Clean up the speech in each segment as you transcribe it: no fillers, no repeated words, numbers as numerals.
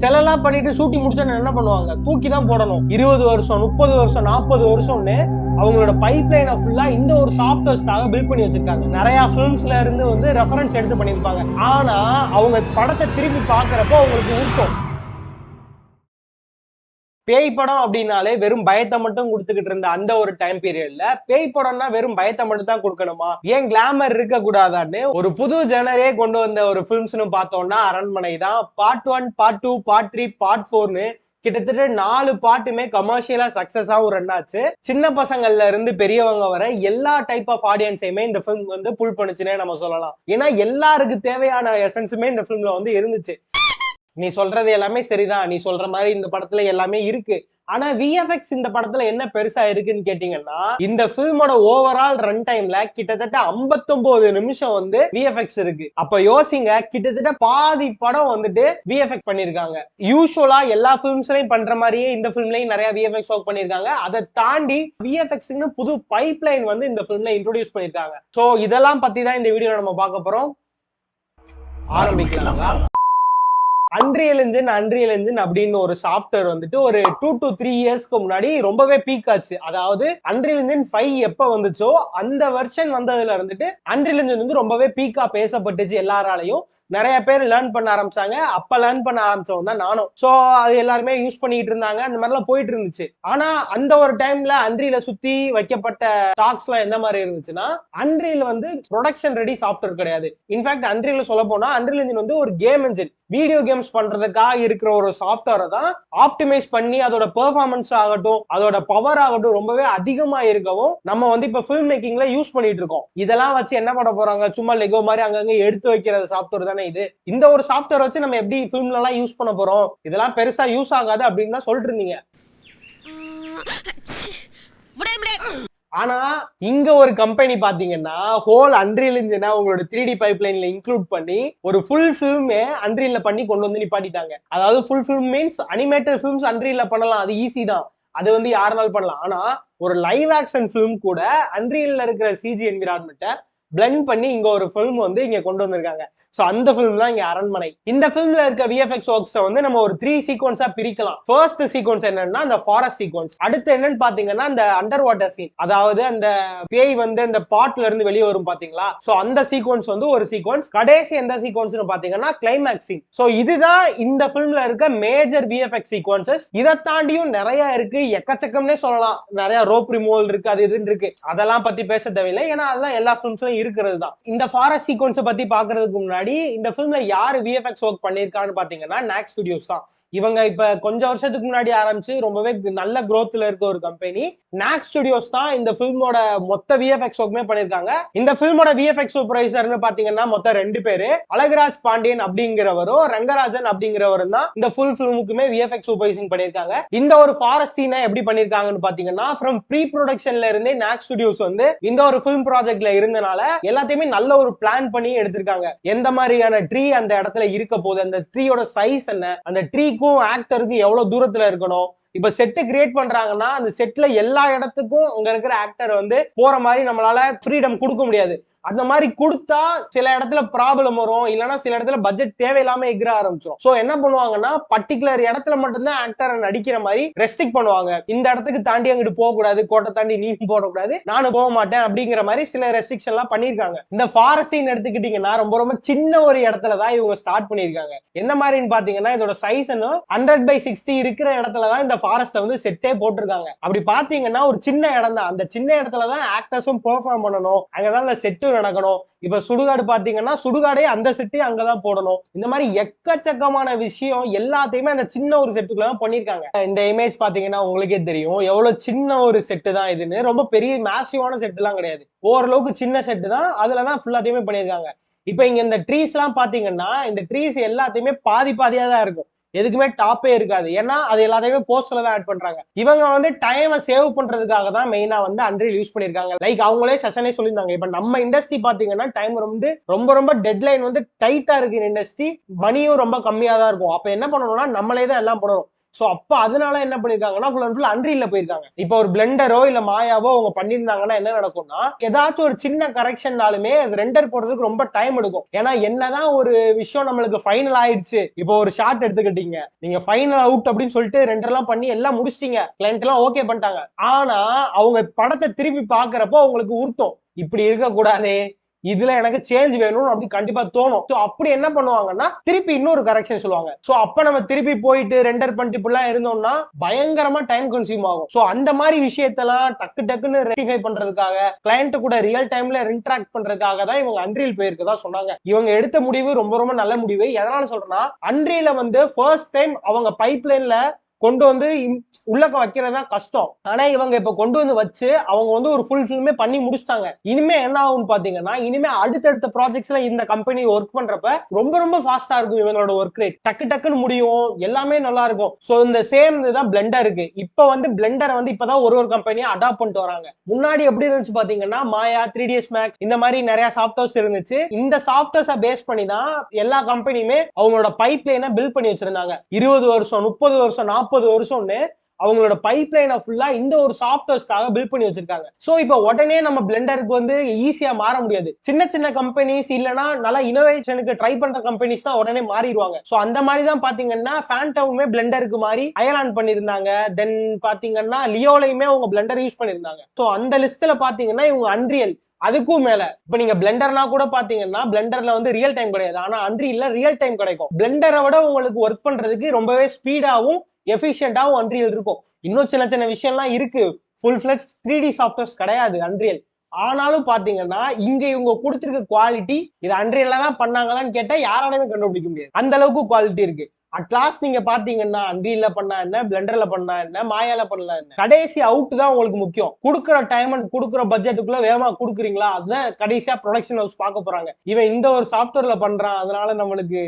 செலலாம் பண்ணிட்டு ஷூட்டிங் முடிச்சோன்னு என்ன பண்ணுவாங்க, தூக்கி தான் போடணும். 20 வருஷம் 30 வருஷம் 40 வருஷம்னு அவங்களோட பைப் லைனை ஃபுல்லா இந்த ஒரு சாஃப்ட்வேர்ஸ்க்காக பில்ட் பண்ணி வச்சிருக்காங்க. நிறைய ஃபிலிம்ஸ்ல இருந்து வந்து ரெஃபரன்ஸ் எடுத்து பண்ணியிருப்பாங்க. ஆனா அவங்க படத்தை திரும்பி பாக்குறப்போ அவங்களுக்கு ஊக்கம். பேய் படம் அப்படின்னாலே வெறும் பயத்தை மட்டும் கொடுத்துக்கிட்டு இருந்த அந்த ஒரு டைம் பீரியட்ல பேய் படம்னா வெறும் பயத்தை மட்டும் தான் கொடுக்கணுமா, ஏன் கிளாமர் இருக்க கூடாதான்னு ஒரு புது ஜெனரே கொண்டு வந்த ஒரு பிலிம்ஸ்னு பார்த்தோம்னா அரண்மனை தான். பார்ட் 1, பார்ட் 2, பார்ட் 3, பார்ட் 4ன்னு கிட்டத்தட்ட 4 பாட்டுமே கமர்ஷியலா சக்சஸாவும் ரன் ஆச்சு. சின்ன பசங்கள்ல இருந்து பெரியவங்க வர எல்லா டைப் ஆஃப் ஆடியன்ஸையுமே இந்த பிலிம் வந்து புல் பண்ணுச்சுன்னே நம்ம சொல்லலாம். ஏன்னா எல்லாருக்கு தேவையான எசன்ஸுமே இந்த பிலிம்ல வந்து இருந்துச்சு. நீ சொல்றது எல்லாமே சரிதான், நீ சொல்ற மாதிரி இந்த படத்துல எல்லாமே இருக்கு. ஆனா விஎஃப்எக்ஸ் இந்த படத்துல என்ன பெருசா இருக்குன்னு கேட்டீங்கன்னா, இந்த பிலிமோட ஓவரால் ரன் டைம்ல கிட்டத்தட்ட 59 நிமிஷம் வந்து விஎஃப்எக்ஸ் இருக்கு. அப்ப யோசிங்க, கிட்டத்தட்ட பாதி படம் வந்துட்டு விஎஃப்எக்ஸ் பண்ணிருக்காங்க. யூசுவலா எல்லா பிலிம்ஸ்லயும் பண்ற மாதிரியே இந்த பிலிம்லயும் நிறைய விஎஃப்எக்ஸ் ஒர்க் பண்ணிருக்காங்க. அதை தாண்டி விஎஃப்எக்ஸ்னு புது பைப் லைன் வந்து இந்த பிலிம்ல இன்ட்ரோடியூஸ் பண்ணிருக்காங்க. சோ இதெல்லாம் பத்தி தான் இந்த வீடியோல நம்ம பார்க்க போறோம். ஆரம்பிக்கலாங்களா? அன்ரியல் என்ஜின் அப்படின்னு ஒரு சாஃப்ட்வேர் வந்துட்டு ஒரு 2 to 3 இயர்ஸ்க்கு முன்னாடி ரொம்பவே பீக் ஆச்சு. அதாவது அன்ரியல் என்ஜின் 5 எப்ப வந்துச்சோ அந்த வெர்ஷன் வந்ததுல இருந்துட்டு அன்ரியல் என்ஜின் வந்து ரொம்பவே பீக்கா பேசப்பட்டுச்சு எல்லாராலையும். நிறைய பேர் லேர்ன் பண்ண ஆரம்பிச்சாங்க. அப்ப லேர்ன் பண்ண ஆரம்பிச்சவங்க தான் நானும். சோ அது எல்லாருமே யூஸ் பண்ணிட்டு இருந்தாங்க. அந்த மாதிரிலாம் போயிட்டு இருந்துச்சு. ஆனா அந்த ஒரு டைம்ல அன்ரியல சுத்தி வைக்கப்பட்ட டாக்ஸ் எல்லாம் எந்த மாதிரி இருந்துச்சுன்னா, அன்ரியல் வந்து ப்ரொடக்ஷன் ரெடி சாஃப்ட்வேர் கிடையாது. இன்ஃபேக்ட் அன்ரியல சொல்ல போனா அன்ரியல் என்ஜின் வந்து ஒரு கேம் என்ஜின், வீடியோ கேம்ஸ் பண்றதுக்காக இருக்கிற ஒரு சாஃப்ட்வேரை தான் ஆப்டிமைஸ் பண்ணி அதோட பெர்ஃபார்மன்ஸ் ஆகட்டும், அதோட பவர் ஆகட்டும் ரொம்பவே அதிகமா இருக்கவும் நம்ம வந்து இப்ப ஃபில்ம் மேக்கிங்ல யூஸ் பண்ணிட்டு இருக்கோம். இதெல்லாம் வச்சு என்ன பண்ண போறாங்க, சும்மா லெகோ மாதிரி அங்கங்க எடுத்து வைக்கிற சாஃப்ட்வேர் தானே இது. இந்த ஒரு சாஃப்ட்வேர் வச்சு நம்ம எப்படி ஃபிலிம்ல எல்லாம் யூஸ் பண்ண போறோம், இதெல்லாம் பெருசா யூஸ் ஆகாது அப்படின்னு தான் சொல்லிட்டு இருந்தீங்க. ஆனா இங்க ஒரு கம்பெனி பாத்தீங்கன்னா ஹோல் அன்ரியல் இன்ஜினை உங்களோட 3D பைப்லைன்ல இன்க்ளூட் பண்ணி ஒரு ஃபுல் ஃபிலிமே அன்ரியல்ல பண்ணி கொண்டு வந்து நிப்பாட்டிட்டாங்க. அதாவது full film means animated films அன்ரியல்ல பண்ணலாம், அது ஈஸி தான், அது வந்து யாருனாலும் பண்ணலாம். ஆனா ஒரு லைவ் ஆக்ஷன் ஃபிலிம் கூட அன்ரியல்ல இருக்கிற சிஜி என்விரான்மெண்ட்டை பிளெண்ட் பண்ணி இங்க ஒரு ஃபிலிம் வந்து இங்க கொண்டு வந்திருக்காங்க. சோ அந்த ஃபிலிம் தான் இங்க அரண்மனை. இந்த ஃபிலிம்ல இருக்க விஎஃப்எக்ஸ் ஒர்க்ஸ் வந்து நம்ம ஒரு 3 சீக்வன்ஸா பிரிக்கலாம். ஃபர்ஸ்ட் சீக்வன்ஸ் என்னன்னா அந்த ஃபாரஸ்ட் சீக்வன்ஸ். அடுத்து என்னன்னு பாத்தீங்கன்னா அந்த அண்டர் வாட்டர் சீன், அதாவது அந்த பேய் வந்து அந்த பாட்ல இருந்து வெளியே வரும் பாத்தீங்களா, சோ அந்த சீக்வன்ஸ் வந்து ஒரு சீக்வன்ஸ். கடைசி எந்த சீக்வன்ஸ்னு பாத்தீங்கன்னா கிளைமேக்ஸ் சீன். சோ இதுதான் இந்த ஃபிலிம்ல இருக்க மேஜர் விஎஃப்எக்ஸ் சீக்வன்சஸ். இதை தாண்டியும் நிறைய இருக்கு, எக்கச்சக்கம்னே சொல்லலாம். நிறைய ரோப் ரிமூவல் இருக்கு, அது இதுன்னு இருக்கு. அதெல்லாம் பத்தி பேச தேவையில்லை, ஏன்னா அதெல்லாம் எல்லா ஃபிலிம்ஸ்லயும் இருக்கிறது தான். இந்த ஃபாரஸ்ட் சீக்வன்ஸை பத்தி பாக்குறதுக்கு முன்னாடி இந்த ஃபிலிம்ல யாரு விஎஃப்எக்ஸ் ஒர்க் பண்ணிருக்கான்னு பாத்தீங்கன்னா நாக் ஸ்டுடியோஸ் தான். இவங்க இப்ப கொஞ்சம் வருஷத்துக்கு முன்னாடி ஆரம்பிச்சு ரொம்பவே நல்ல growthல இருக்க ஒரு கம்பெனி. நாக் ஸ்டுடியோஸ் தான் இந்த ஃபிலிமோட மொத்த விஎஃப்எக்ஸ் ஒர்க்குமே பண்ணிருக்காங்க. இந்த ஃபிலிமோட விஎஃப்எக்ஸ் சூப்பர்வைசர்னு பாத்தீங்கன்னா மொத்தம் 2 பேரு, அழகுராஜ் பாண்டியன் அப்படிங்கிறவரும் ரங்கராஜன் அப்படிங்கிறவரும் தான் இந்த ஃபுல் ஃபிலிமுக்குமே விஎஃப்எக்ஸ் சூப்பர்வைசிங் பண்ணிருக்காங்க. இந்த ஒரு ஃபாரஸ்ட் சீனை எப்படி பண்ணிருக்காங்கன்னு பாத்தீங்கன்னா ஃப்ரம் ப்ரீ ப்ரொடக்ஷன்ல இருந்தே நாக் ஸ்டுடியோஸ் வந்து இந்த ஒரு ஃபிலிம் ப்ராஜெக்ட்ல இருந்தனால எல்லாத்தையுமே நல்ல ஒரு பிளான் பண்ணி எடுத்திருக்காங்க. எந்த மாதிரியான ட்ரீ அந்த இடத்துல இருக்க போகுது, அந்த ட்ரீயோட சைஸ் என்ன, அந்த ட்ரீக்கும் ஆக்டருக்கும் எவ்வளவு தூரத்துல இருக்கணும். இப்ப செட்டு கிரியேட் பண்றாங்கன்னா அந்த செட்ல எல்லா இடத்துக்கும் அங்க இருக்கிற ஆக்டர் வந்து போற மாதிரி நம்மளால ஃப்ரீடம் கொடுக்க முடியாது. அந்த மாதிரி கொடுத்தா சில இடத்துல ப்ராப்ளம் வரும், இல்லைன்னா சில இடத்துல பட்ஜெட் தேவையில்லாம எகிர ஆரம்பிச்சிடும். சோ என்ன பண்ணுவாங்கன்னா பர்டிகுலர் இடத்துல மட்டும்தான் ஆக்டர் நடிக்கிற மாதிரி ரெஸ்ட்ரிக்ட் பண்ணுவாங்க. இந்த இடத்துக்கு தாண்டி அங்கிட்டு போக கூடாது, கோட்டை தாண்டி நீ போடக்கூடாது, நானும் போக மாட்டேன் அப்படிங்கிற மாதிரி சில ரெஸ்ட்ரிக்ஷன் எல்லாம் பண்ணிருக்காங்க. இந்த ஃபாரஸ்ட் சீன் எடுத்துக்கிட்டீங்கன்னா ரொம்ப ரொம்ப சின்ன ஒரு இடத்துல தான் இவங்க ஸ்டார்ட் பண்ணிருக்காங்க. எந்த மாதிரின்னு பாத்தீங்கன்னா இதோட சைஸ் 100/60 இருக்கிற இடத்துல தான் இந்த ஃபாரஸ்ட் வந்து செட்டே போட்டிருக்காங்க. அப்படி பாத்தீங்கன்னா ஒரு சின்ன இடம் தான், அந்த சின்ன இடத்துல தான் ஆக்டர்ஸும் பெர்ஃபார்ம் பண்ணணும், அங்கதான் அந்த செட்டு நடக்கணும். இப்ப சுடுகாடு பாத்தீங்கன்னா சுடுகாடே அந்த செட்டு அங்கதான் போடணும். இந்த மாதிரி எக்கச்சக்கமான விஷயம் எல்லாத்தையுமே அந்த சின்ன ஒரு செட்டுக்குள்ள தான் பண்ணிருக்காங்க. இந்த இமேஜ் பாத்தீங்கன்னா உங்களுக்கே தெரியும் எவ்வளவு சின்ன ஒரு செட்டு தான் இதுன்னு. ரொம்ப பெரிய மேசிவான செட் எல்லாம் கிடையாது, ஓரளவுக்கு சின்ன செட்டு தான், அதுலதான் ஃபுல்லாத்தையுமே பண்ணிருக்காங்க. இப்ப இங்க இந்த ட்ரீஸ் எல்லாம் பாத்தீங்கன்னா இந்த ட்ரீஸ் எல்லாத்தையுமே பாதி பாதியா தான் இருக்கும், எதுக்குமே டாப்பே இருக்காது. ஏன்னா அது எல்லாத்தையுமே போஸ்ட்ல தான் ஆட் பண்றாங்க. இவங்க வந்து டைமை சேவ் பண்றதுக்காக தான் மெயினா வந்து அன்ரியல் யூஸ் பண்ணிருக்காங்க. லைக் அவங்களே செஷனே சொல்லியிருந்தாங்க, இப்ப நம்ம இண்டஸ்ட்ரி பாத்தீங்கன்னா டைம் வந்து ரொம்ப ரொம்ப டெட்லைன் வந்து டைட்டா இருக்கு இண்டஸ்ட்ரி, மணியும் ரொம்ப கம்மியா தான் இருக்கும். அப்ப என்ன பண்ணணும்னா நம்மளே தான் எல்லாம் பண்ணணும். சோ அப்ப அதனால என்ன பண்ணிருக்காங்கன்னா ஃபுல் அண்ட் ஃபுல் அன்ரீல்ல போயிருக்காங்க. இப்போ ஒரு பிளெண்டரோ இல்ல மாயாவோ அவங்க பண்ணிருந்தாங்கன்னா என்ன நடக்கும்னா ஏதாச்சும் ஒரு சின்ன கரெக்ஷன்னாலுமே அது ரெண்டர் போடுறதுக்கு ரொம்ப டைம் எடுக்கும். ஏன்னா என்னதான் ஒரு விஷயம் நம்மளுக்கு ஃபைனல் ஆயிடுச்சு, இப்போ ஒரு ஷாட் எடுத்துக்கிட்டீங்க, நீங்க ஃபைனல் அவுட் அப்படின்னு சொல்லிட்டு ரெண்டர்லாம் பண்ணி எல்லாம் முடிச்சிட்டீங்க, கிளையண்ட் எல்லாம் ஓகே பண்ணிட்டாங்க. ஆனா அவங்க படத்தை திருப்பி பாக்குறப்போ அவங்களுக்கு உறுத்தும், இப்படி இருக்க கூடாதே, இதுல எனக்கு சேஞ்ச் வேணும் அப்படி கண்டிப்பா தோணும். சோ அப்படி என்ன பண்ணுவாங்கன்னா திருப்பி இன்னொரு கரெக்ஷன் சொல்லுவாங்க. சோ அப்ப நம்ம திருப்பி போயிட்டு ரெண்டர் பண்ணிட்டு இப்படிலாம் இருந்தோம்னா பயங்கரமா டைம் கன்சியூம் ஆகும். சோ அந்த மாதிரி விஷயத்தெல்லாம் டக்கு டக்குன்னு ரெக்டிஃபை பண்றதுக்காக கிளையண்ட் கூட ரியல் டைம்ல இன்டராக்ட் பண்றதுக்காக தான் இவங்க அன்ரீல் போயிருக்கதா சொன்னாங்க. இவங்க எடுத்த முடிவு ரொம்ப ரொம்ப நல்ல முடிவு. எதனால சொல்றேன்னா அன்ரீல வந்து ஃபர்ஸ்ட் டைம் அவங்க பைப்லைன்ல கொண்டு வந்து உள்ளக்க வைக்கிறதா கஷ்டம். ஆனா இவங்க இப்ப கொண்டு வந்து வச்சு அவங்க வந்து ஒரு ஃபுல் ஃபில்மே பண்ணி முடிச்சிட்டாங்க. இனிமே என்ன ஆகும்னு பாத்தீங்கன்னா இனிமே அடுத்தடுத்த ப்ராஜெக்ட்ஸ்ல இந்த கம்பெனி ஒர்க் பண்றப்ப ரொம்ப ரொம்ப ஃபாஸ்டா இருக்கும் இவங்களோட ஒர்க் ரேட், டக்கு டக்குன்னு முடியும், எல்லாமே நல்லா இருக்கும். சோ இந்த சேம் இதுதான் பிளெண்டருக்கு. இப்ப வந்து பிளெண்டரை வந்து இப்பதான் ஒரு கம்பெனியா அடாப்ட் பண்ணிட்டு வராங்க. முன்னாடி எப்படி இருந்துச்சு பாத்தீங்கன்னா மாயா, 3ds Max இந்த மாதிரி நிறைய சாஃப்ட்வேர்ஸ் இருந்துச்சு. இந்த சாஃப்ட்வேர்ஸை பேஸ் பண்ணி தான் எல்லா கம்பெனியுமே அவங்களோட பைப் லைனை பில்ட் பண்ணி வச்சிருந்தாங்க. 20 வருஷம் 30 வருஷம் 40 வருஷம்னு அவங்களோட பைப்லைனை ஃபுல்லா இந்த ஒரு சாஃப்ட்வேர்ஸ்க்காக பில்ட் பண்ணி வச்சிருக்காங்க. சோ இப்போ உடனே நம்ம பிளெண்டருக்கு வந்து ஈஸியா மாற முடியாது. சின்ன சின்ன கம்பெனிஸ் இல்லனா நல்லா இனோவேஷனுக்கு ட்ரை பண்ற கம்பெனிஸ் தான் உடனே மாறிடுவாங்க. சோ அந்த மாதிரி தான் பாத்தீங்கன்னா ஃபேண்டவுமே பிளெண்டருக்கு மாறி அயலான் பண்ணிருந்தாங்க. தென் பாத்தீங்கன்னா லியோலையுமே அவங்க பிளெண்டர் யூஸ் பண்ணிருந்தாங்க. சோ அந்த லிஸ்ட்ல பாத்தீங்கன்னா இவங்க அன்ரியல் அதுக்கும் மேல இப்ப நீங்க பிளெண்டர்னா கூட பாத்தீங்கன்னா பிளெண்டர்ல வந்து ரியல் டைம் கிடையாது, ஆனா அன்ரீல்ல ரியல் டைம் கிடைக்கும். பிளெண்டரை விட உங்களுக்கு ஒர்க் பண்றதுக்கு ரொம்பவே ஸ்பீடாவும் எஃபிஷியன்டாவும் அன்ரியல் இருக்கும். இன்னும் சின்ன சின்ன விஷயம்லாம் இருக்கு, ஃபுல் ஃபிளெஜ் 3D சாஃப்ட்வேர்ஸ் கிடையாது அன்ரியல். ஆனாலும் பாத்தீங்கன்னா இங்க இவங்க கொடுத்திருக்க குவாலிட்டி இது அன்ரியல்ல தான் பண்ணாங்களான்னு கேட்டா யாராலுமே கண்டுபிடிக்க முடியாது, அந்த அளவுக்கு குவாலிட்டி இருக்கு. அட்லாஸ்ட் நீங்க பாத்தீங்கன்னா அன்ரீல்ல பண்ணா என்ன, பிளெண்டர்ல பண்ணா என்ன, மாயால பண்ணலாம் என்ன, கடைசி அவுட் தான் உங்களுக்கு முக்கியம். கொடுக்குற டைம் அண்ட் கொடுக்குற பட்ஜெட்டுக்குள்ள வேகமா கொடுக்குறீங்களா, அதுதான் கடைசியா ப்ரொடக்ஷன் ஹவுஸ் பார்க்க போறாங்க. இவன் இந்த ஒரு சாஃப்ட்வேர்ல பண்றான் அதனால நம்மளுக்கு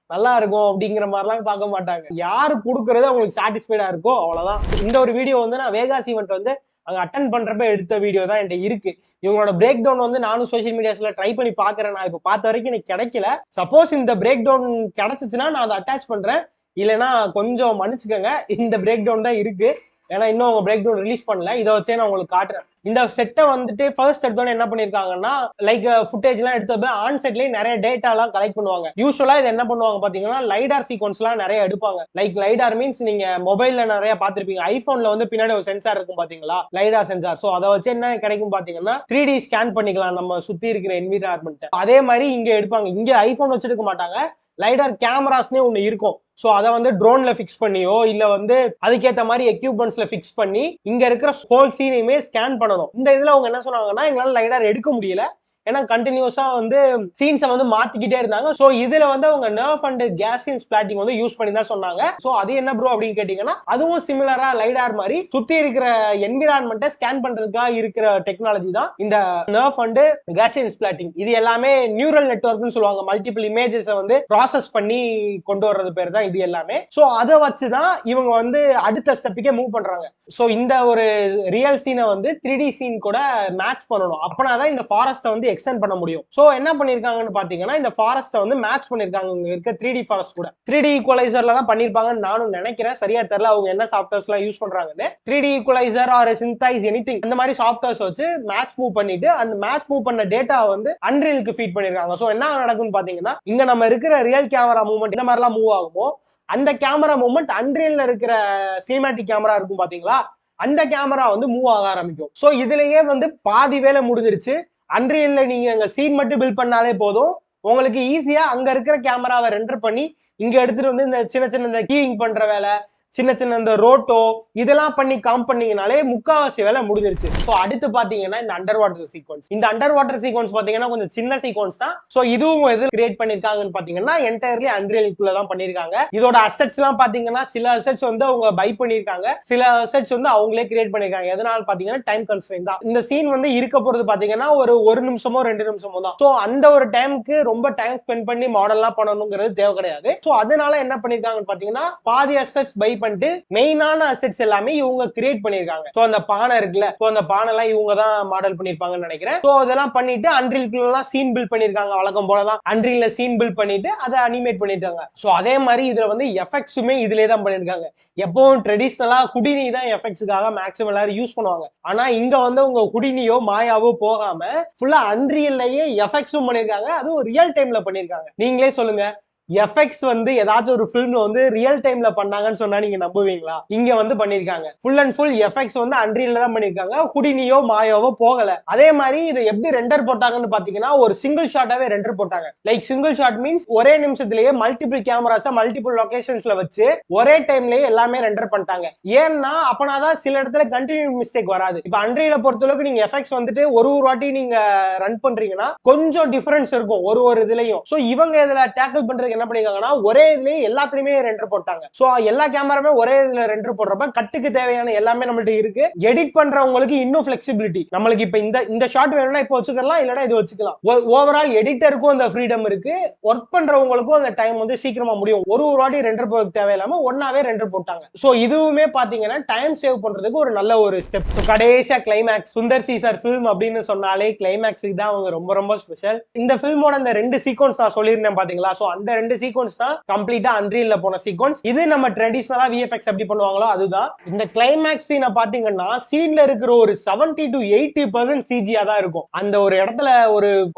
நல்லா இருக்கும் அப்படிங்கிற மாதிரிலாம் பார்க்க மாட்டாங்க. யாரு கொடுக்கறது அவங்களுக்கு சாட்டிஸ்ஃபைடா இருக்கோ அவ்வளவுதான். இந்த ஒரு வீடியோ வந்து நான் வேகாஸ் ஈவென்ட் வந்து அங்க அட்டன் பண்றப்ப எடுத்த வீடியோ தான் என்கிட்ட இருக்கு. இவங்களோட பிரேக் டவுன் வந்து நானும் சோசியல் மீடியாஸ்ல ட்ரை பண்ணி பாக்குறேன். நான் இப்ப பார்த்த வரைக்கும் எனக்கு கிடைக்கல. சப்போஸ் இந்த பிரேக் டவுன் கிடைச்சிச்சுன்னா நான் அதை அட்டாச் பண்றேன், இல்லைன்னா கொஞ்சம் மன்னிச்சுக்கோங்க. இந்த பிரேக் டவுன் தான் இருக்கு, ஏன்னா இன்னும் அவங்க பிரேக் டவுன் ரிலீஸ் பண்ணல. இதை வச்சே நான் உங்களுக்கு காட்டுறேன். இந்த செட்டை வந்துட்டு ஃபர்ஸ்ட் எடுத்தோன்னு என்ன பண்ணிருக்காங்கன்னா லைக் ஃபுட்டேஜ் எல்லாம் எடுத்தப்ப ஆன் செட்லயே நிறைய டேட்டா எல்லாம் கலெக்ட் பண்ணுவாங்க. யூஸ்வலா இது என்ன பண்ணுவாங்க பாத்தீங்கன்னா லைடார் சீக்வன்ஸ் எல்லாம் நிறைய எடுப்பாங்க. லைக் லைடார் மீன்ஸ் நீங்க மொபைல்ல நிறைய பாத்திருப்பீங்க, ஐபோன்ல வந்து பின்னாடி ஒரு சென்சார் இருக்கும் பாத்தீங்களா, லைடார் சென்சார். சோ அதை வச்சு என்ன கிடைக்கும் பாத்தீங்கன்னா 3D ஸ்கேன் பண்ணிக்கலாம் நம்ம சுத்தி இருக்கிற என்விரான்மெண்ட். அதே மாதிரி இங்க எடுப்பாங்க. இங்க ஐபோன் வச்சிருக்க மாட்டாங்க, லைடார் கேமராஸ்னே ஒண்ணு இருக்கும். சோ அதை வந்து ட்ரோன்ல பிக்ஸ் பண்ணியோ இல்ல வந்து அதுக்கேற்ற மாதிரி எக்யூப்மெண்ட்ஸ்ல பிக்ஸ் பண்ணி இங்க இருக்கிற ஹோல் சீனையுமே ஸ்கேன் பண்ணணும். இந்த இதுல அவங்க என்ன சொன்னாங்கன்னா எங்களால லைடார் எடுக்க முடியல, ஏன்னா கண்டினியூஸா வந்து சீன்ஸை வந்து மாத்திக்கிட்டே இருந்தாங்க. சோ இதுல வந்து அவங்க நர்வ் அண்ட் கேசியன் ஸ்பிளாட்டிங் வந்து யூஸ் பண்ணி தான் சொன்னாங்க. சோ அது என்ன ப்ரோ அப்படின்னு கேட்டீங்கன்னா அதுவும் சிமிலரா லைடார் மாதிரி சுத்தி இருக்கிற என்விரான்மெண்ட்டை ஸ்கேன் பண்றதுக்காக இருக்கிற டெக்னாலஜி தான் இந்த நர்வ் அண்ட் கேசியன் ஸ்பிளாட்டிங். இது எல்லாமே நியூரல் நெட்வொர்க்னு சொல்லுவாங்க, மல்டிபிள் இமேஜஸ் வந்து ப்ராசஸ் பண்ணி கொண்டு வர்றது பேர் தான் இது எல்லாமே. சோ அதை வச்சுதான் இவங்க வந்து அடுத்த ஸ்டெப்புக்கே மூவ் பண்றாங்க. சோ இந்த ஒரு ரியல் சீனை வந்து 3D சீன் கூட மேட்ச் பண்ணணும், அப்பனாதான் இந்த ஃபாரஸ்ட்டை வந்து எக்ஸ்டெண்ட் பண்ண முடியும். சோ என்ன பண்ணிருக்காங்கன்னு பாத்தீங்கன்னா இந்த ஃபாரஸ்ட்டை வந்து மேட்ச் பண்ணிருக்காங்க இங்க இருக்க 3D ஃபாரஸ்ட் கூட. 3D ஈக்குவலைசர்ல தான் பண்ணிருப்பாங்கன்னு நானும் நினைக்கிறேன், சரியா தெரியல அவங்க என்ன சாஃப்ட்வேர்ஸ் எல்லாம் யூஸ் பண்றாங்கன்னு. 3D equaliser R synthesise anything அந்த மாதிரி சாஃப்ட்வேர்ஸ் வச்சு மேட்ச் மூவ் பண்ணிட்டு அந்த மேட்ச் மூவ் பண்ண டேட்டா வந்து அன்ரியலுக்கு ஃபீட் பண்ணிருக்காங்க. சோ என்ன நடக்கும்னு பாத்தீங்கன்னா இங்க நம்ம இருக்கிற ரியல் கேமரா மூவ்மெண்ட் இந்த மாதிரி எல்லாம் மூவ் ஆகுமோ அந்த கேமரா மூவ்மெண்ட் அன்ரியல்ல இருக்கிற சினிமேட்டிக் கேமரா இருக்கும் பாத்தீங்களா, அந்த கேமரா வந்து மூவ் ஆக ஆரம்பிக்கும். சோ இதுலயே வந்து பாதி வேலை முடிஞ்சிருச்சு. அன்ரியல்ல நீங்க அங்க சீன் மட்டும் பில்ட் பண்ணாலே போதும், உங்களுக்கு ஈஸியா அங்க இருக்கிற கேமராவை ரெண்டர் பண்ணி இங்க எடுத்துட்டு வந்து இந்த சின்ன சின்ன இந்த கீயிங் பண்ற வேலை, சின்ன சின்ன இந்த ரோட்டோ இதெல்லாம் பண்ணி காம் பண்ணீங்கனாலே முக்காவாசி வேலை முடிஞ்சிருச்சு. ஸோ அடுத்து பாத்தீங்கன்னா இந்த அண்டர் வாட்டர் சீக்வன்ஸ். இந்த அண்டர் வாட்டர் சீக்வன்ஸ் பாத்தீங்கன்னா கொஞ்சம் சின்ன சீக்வன்ஸ் தான். ஸோ இதுவும் எது கிரியேட் பண்ணிருக்காங்கன்னு பாத்தீங்கன்னா என்டையர்லி அன்ரியலுக்குள்ள தான் பண்ணிருக்காங்க. இதோட அசெட்ஸ் எல்லாம் பாத்தீங்கன்னா சில அசெட்ஸ் வந்து அவங்க பை பண்ணிருக்காங்க, சில அசெட்ஸ் வந்து அவங்களே கிரியேட் பண்ணிருக்காங்க. எதனால பாத்தீங்கன்னா டைம் கன்ஸ்ட்ரெயின் தான். இந்த சீன் வந்து இருக்க போறது பாத்தீங்கன்னா ஒரு நிமிஷமோ 2 நிமிஷமோ தான். ஸோ அந்த ஒரு டைமுக்கு ரொம்ப டைம் ஸ்பெண்ட் பண்ணி மாடல்லாம் பண்ணணுங்கிறது தேவை கிடையாது. ஸோ அதனால என்ன பண்ணிருக்காங்கன்னு பாத்தீங்கன்னா பாதி அசெட்ஸ் பை பண்ணிட்டு மெயினான அசெட்ஸ் எல்லாமே இவங்க கிரியேட் பண்ணிருக்காங்க. சோ அந்த பானை இருக்குல்ல, சோ அந்த பானை எல்லாம் இவங்க தான் மாடல் பண்ணிருப்பாங்கன்னு நினைக்கிறேன். சோ அதெல்லாம் பண்ணிட்டு அன்ரீல் சீன் பில்ட் பண்ணிருக்காங்க. வழக்கம் போலதான் அன்ரீல்ல சீன் பில்ட் பண்ணிட்டு அதை அனிமேட் பண்ணிட்டாங்க. சோ அதே மாதிரி இதுல வந்து எஃபெக்ட்ஸுமே இதுலயே தான் பண்ணிருக்காங்க. எப்பவும் ட்ரெடிஷனலா ஹுடினி தான் எஃபெக்ட்ஸுக்காக மேக்ஸிமம் எல்லாரும் யூஸ் பண்ணுவாங்க. ஆனா இங்க வந்து உங்க ஹுடினியோ மாயாவோ போகாம ஃபுல்லா அன்ரீல்லயே எஃபெக்ட்ஸும் பண்ணிருக்காங்க. அதுவும் ரியல் டைம்ல பண்ணிருக்காங்க. நீங்களே சொல்லுங்க, எஃபெக்ட்ஸ் வந்து ஏதாச்சும் ஒரு ஃபிலிம்ல வந்து ரியல் டைம்ல பண்ணாங்கன்னு சொன்னா நீங்க நம்புவீங்களா? இங்க வந்து பண்ணிருக்காங்க. ஃபுல் அண்ட் ஃபுல் எஃபெக்ட்ஸ் வந்து அன்ரீல்ல தான் பண்ணிருக்காங்க. ஹுடினியோ மாயோவோ போகல. அதே மாதிரி இதை எப்படி ரெண்டர் போட்டாங்கன்னு பாத்தீங்கன்னா ஒரு சிங்கிள் ஷாட்டாவே ரெண்டர் போட்டாங்க. லைக் சிங்கிள் ஷாட் மீன்ஸ் ஒரே நிமிஷத்திலேயே மல்டிபிள் கேமராஸ் மல்டிபிள் லொகேஷன்ஸ்ல வச்சு ஒரே டைம்லயே எல்லாமே ரெண்டர் பண்ணிட்டாங்க. ஏன்னா அப்பனாதான் சில இடத்துல கண்டினியூ மிஸ்டேக் வராது. இப்ப அன்ரீல பொறுத்தளவுக்கு நீங்க எஃபெக்ட்ஸ் வந்துட்டு ஒரு வாட்டி நீங்க ரன் பண்றீங்கன்னா கொஞ்சம் டிஃபரன்ஸ் இருக்கும் ஒரு இதுலயும். சோ இவங்க இதுல டேக்கிள் பண்றது என்ன பண்ணிருக்காங்கன்னா ஒரே இதுலயே எல்லாத்துலயுமே ரெண்டர் போட்டாங்க. சோ எல்லா கேமராமே ஒரே இதுல ரெண்டர் போடுறப்ப கட்டுக்கு தேவையான எல்லாமே நம்மள்ட்ட இருக்கு. எடிட் பண்றவங்களுக்கு இன்னும் ஃபிளெக்சிபிலிட்டி. நம்மளுக்கு இப்ப இந்த ஷாட் வேணும்னா இப்ப வச்சுக்கலாம், இல்லனா இது வச்சுக்கலாம். ஓவரால் எடிட்டருக்கும் அந்த ஃப்ரீடம் இருக்கு, ஒர்க் பண்றவங்களுக்கும் அந்த டைம் வந்து சீக்கிரமா முடியும். ஒரு வாட்டி ரெண்டர் போட தேவையில்லாம ஒன்னாவே ரெண்டர் போட்டாங்க. சோ இதுவுமே பாத்தீங்கன்னா டைம் சேவ் பண்றதுக்கு ஒரு நல்ல ஒரு ஸ்டெப். கடைசியா climax, Sundar C sir film அப்படின்னு சொன்னாலே கிளைமேக்ஸுக்கு தான் அவங்க ரொம்ப ரொம்ப ஸ்பெஷல். இந்த ஃபிலிமோட அந்த 2 சீக்வன்ஸ் நான் சொல்லியிருந்தேன் பாத்தீங்களா? சோ அந்த 2 சீக்வன்ஸ் தான் கம்ப்ளீட்டா அன்ரீல்ல போன சீக்வன்ஸ். இது நம்ம ட்ரெடிஷனலா விஎஃப்எக்ஸ் எப்படி பண்ணுவாங்களோ அதுதான். இந்த கிளைமேக்ஸ் சீனை பாத்தீங்கன்னா சீன்ல இருக்கிற ஒரு 70 to 80% சிஜியா தான் இருக்கும். அந்த ஒரு இடத்துல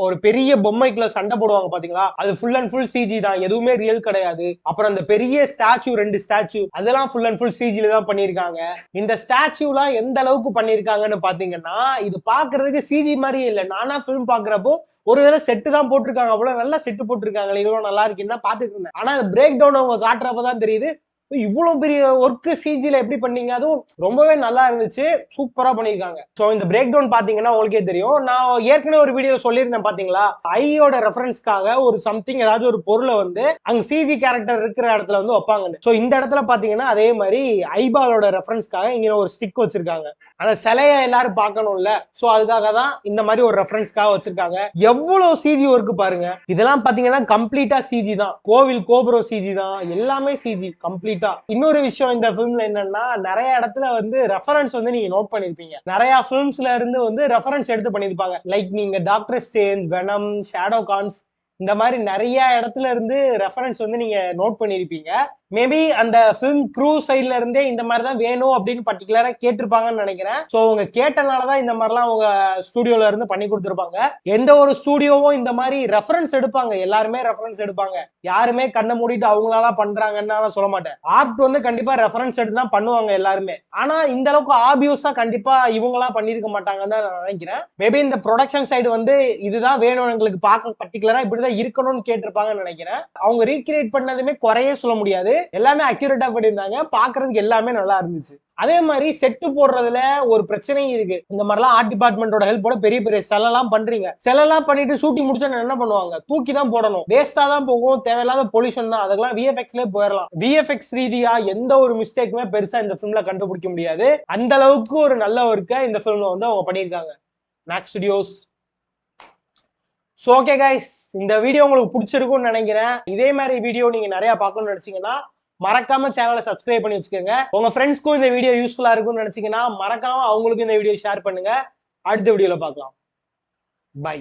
ஒரு பெரிய பொம்மைக்குள்ள சண்டை போடுவாங்க பாத்தீங்களா, அது ஃபுல் அண்ட் ஃபுல் சிஜி தான், எதுவுமே ரியல் கிடையாது. அப்புறம் அந்த பெரிய ஸ்டாச்சு 2 ஸ்டாச்சு அதெல்லாம் ஃபுல் அண்ட் ஃபுல் சிஜில தான் பண்ணிருக்காங்க. இந்த ஸ்டாச்சுலாம் எந்த அளவுக்கு பண்ணிருக்காங்கன்னு பாத்தீங்கன்னா இது பாக்குறதுக்கு சிஜி மாதிரியே இல்ல. நானா ஃபிலிம் பாக்குறப்போ ஒருவேளை செட்டு தான் போட்டிருக்காங்க, அவ்வளவு நல்லா செட்டு போட்டிருக்காங்க, இவ்வளவு நல்லா இருக்குன்னு பாத்துட்டு இருந்தேன். ஆனா பிரேக் டவுன் அவங்க காட்டுறப்பதான் தெரியுது இவ்வளவு பெரிய ஒர்க் சிஜில எப்படி பண்ணீங்க, அதுவும் ரொம்பவே நல்லா இருந்துச்சு, சூப்பரா பண்ணிருக்காங்க. சோ இந்த பிரேக் டவுன் பாத்தீங்கன்னா உங்களுக்கே தெரியும். நான் ஏற்கனவே ஒரு வீடியோ சொல்லியிருந்தேன் பாத்தீங்களா, ஐயோட ரெஃபரன்ஸ்க்காக ஒரு சம்திங் ஏதாவது ஒரு பொருளை வந்து அங்க சிஜி கேரக்டர் இருக்கிற இடத்துல வந்து வைப்பாங்கன்னு. சோ இந்த இடத்துல பாத்தீங்கன்னா அதே மாதிரி ஐபாலோட ரெஃபரன்ஸ்க்காக இங்க ஒரு ஸ்டிக் வச்சிருக்காங்க. அந்த சிலைய எல்லாரும் பார்க்கணும்ல, சோ அதுக்காக தான் இந்த மாதிரி ஒரு ரெஃபரன்ஸ்க்காக வச்சிருக்காங்க. எவ்வளவு சிஜி ஒர்க் பாருங்க. இதெல்லாம் பாத்தீங்கன்னா கம்ப்ளீட்டா சிஜி தான். கோவில் கோபுரம் சிஜி தான், எல்லாமே சிஜி கம்ப்ளீட். இன்னொரு விஷயம் இந்த ஃபிலிம்ல என்னன்னா நிறைய இடத்துல வந்து ரெஃபரன்ஸ் வந்து நீங்க நோட் பண்ணிருப்பீங்க. நிறைய ஃபிலிம்ஸ்ல இருந்து வந்து ரெஃபரன்ஸ் எடுத்து பண்ணிருப்பாங்க. லைக் நீங்க டாக்டர் ஸ்ட்ரேஞ்ச், வெனம், ஷேடோ கான்ஸ் இந்த மாதிரி நிறைய இடத்துல இருந்து ரெஃபரன்ஸ் வந்து நீங்க நோட் பண்ணிருப்பீங்க. மேபி அந்த ஃபிலிம் க்ரூ சைட்ல இருந்தே இந்த மாதிரி தான் வேணும் அப்படின்னு பர்டிகுலரா கேட்டிருப்பாங்கன்னு நினைக்கிறேன். சோ அவங்க கேட்டனாலதான் இந்த மாதிரிலாம் அவங்க ஸ்டுடியோல இருந்து பண்ணி கொடுத்துருப்பாங்க. எந்த ஒரு ஸ்டுடியோவும் இந்த மாதிரி ரெஃபரன்ஸ் எடுப்பாங்க, எல்லாருமே ரெஃபரன்ஸ் எடுப்பாங்க. யாருமே கண்ணை மூடிட்டு அவங்களால பண்றாங்கன்னு சொல்ல மாட்டேன். ஆர்ட் வந்து கண்டிப்பா ரெஃபரன்ஸ் எடுத்து தான் பண்ணுவாங்க எல்லாருமே. ஆனா இந்த அளவுக்கு ஆபியூஸா கண்டிப்பா இவங்களா பண்ணிருக்க மாட்டாங்கன்னு தான் நான் நினைக்கிறேன். மேபி இந்த ப்ரொடக்ஷன் சைடு வந்து இதுதான் வேணும் எங்களுக்கு பார்க்க பர்டிகுலரா இப்படிதான் இருக்கணும்னு கேட்டிருப்பாங்கன்னு நினைக்கிறேன். அவங்க ரீக்ரியேட் பண்ணதுமே குறையே சொல்ல முடியாது, எல்லாமே அக்யூரேட்டா பண்ணியிருந்தாங்க. பாக்குறதுக்கு எல்லாமே நல்லா இருந்துச்சு. அதே மாதிரி செட்டு போடுறதுல ஒரு பிரச்சனையும் இருக்கு. இந்த மாதிரிலாம் ஆர்ட் டிபார்ட்மெண்டோட ஹெல்ப்போட பெரிய பெரிய செலெல்லாம் பண்றீங்க. செலெல்லாம் பண்ணிட்டு ஷூட்டிங் முடிச்சா என்ன பண்ணுவாங்க, தூக்கி தான் போடணும், வேஸ்டா தான் போகும், தேவையில்லாத பொல்யூஷன் தான். அதெல்லாம் விஎஃப்எக்ஸ்ல போயிடலாம். விஎஃப்எக்ஸ் ரீதியா எந்த ஒரு மிஸ்டேக்குமே பெருசா இந்த ஃபிலிம்ல கண்டுபிடிக்க முடியாது. அந்த அளவுக்கு ஒரு நல்ல ஒர்க்கை இந்த ஃபிலிம்ல வந்து அவங்க பண்ணியிருக்காங்க, Max studios. So okay guys, இந்த வீடியோ உங்களுக்கு பிடிச்சிருக்கும்னு நினைக்கிறேன். இதே மாதிரி வீடியோ நீங்க நிறைய பார்க்கணும்னு நினைச்சீங்கன்னா மறக்காம சேனலை சப்ஸ்கிரைப் பண்ணி வச்சுக்கோங்க. உங்க ஃப்ரெண்ட்ஸ்க்கும் இந்த வீடியோ யூஸ்ஃபுல்லா இருக்கும்னு நினைச்சீங்கன்னா மறக்காம அவங்களுக்கு இந்த வீடியோ ஷேர் பண்ணுங்க. அடுத்த வீடியோல பார்க்கலாம். பை.